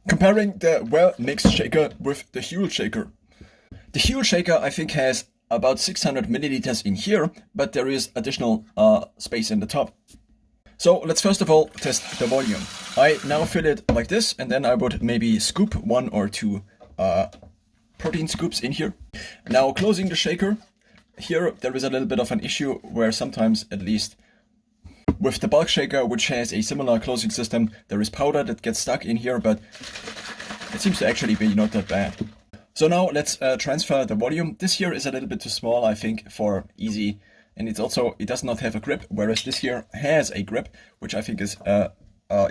Comparing the well-mixed shaker with the Huel shaker. The Huel shaker I think has about 600 milliliters in here, but there is additional space in the top. So let's first of all test the volume. I now fill it like this, and then I would maybe scoop 1 or 2 protein scoops in here. Now closing the shaker, here there is a little bit of an issue where sometimes, at least with the bulk shaker, which has a similar closing system, there is powder that gets stuck in here, but it seems to actually be not that bad. So now let's transfer the volume. This here is a little bit too small, I think, for easy, and it does not have a grip, whereas this here has a grip, which I think is a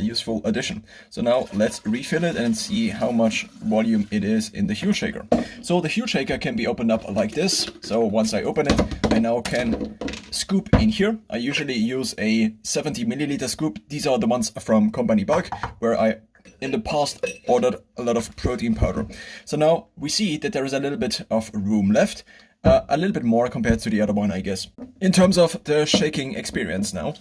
useful addition. So now let's refill it and see how much volume it is in the Huel shaker. So the Huel shaker can be opened up like this. So once I open it, I now can scoop in here. I usually use a 70 milliliter scoop. These are the ones from Company Bulk, where I in the past ordered a lot of protein powder. So now we see that there is a little bit of room left. A little bit more compared to the other one, I guess. In terms of the shaking experience now,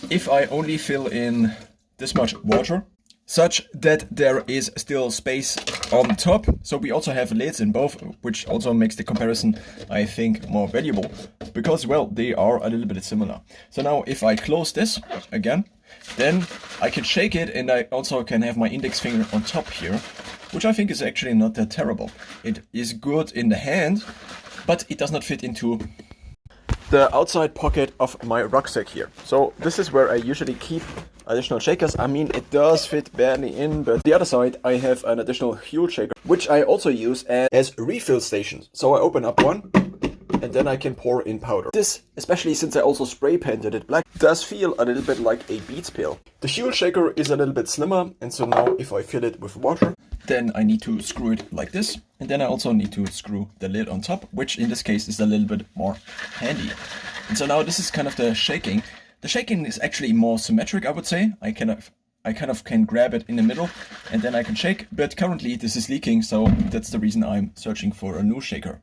if I only fill in this much water, such that there is still space on top. So we also have lids in both, which also makes the comparison, I think, more valuable, because, well, they are a little bit similar. So now if I close this again, then I can shake it, and I also can have my index finger on top here, which I think is actually not that terrible. It is good in the hand, but it does not fit into the outside pocket of my rucksack here. So this is where I usually keep additional shakers. I mean, it does fit barely in, but the other side I have an additional Huel shaker, which I also use as refill stations. So I open up one, and then I can pour in powder. This, especially since I also spray painted it black, does feel a little bit like a Beats pill. The Huel shaker is a little bit slimmer, and so now if I fill it with water, then I need to screw it like this, and then I also need to screw the lid on top, which in this case is a little bit more handy. And so now this is kind of the shaking. The shaking is actually more symmetric, I would say. I kind of can grab it in the middle, and then I can shake, but currently this is leaking, so that's the reason I'm searching for a new shaker.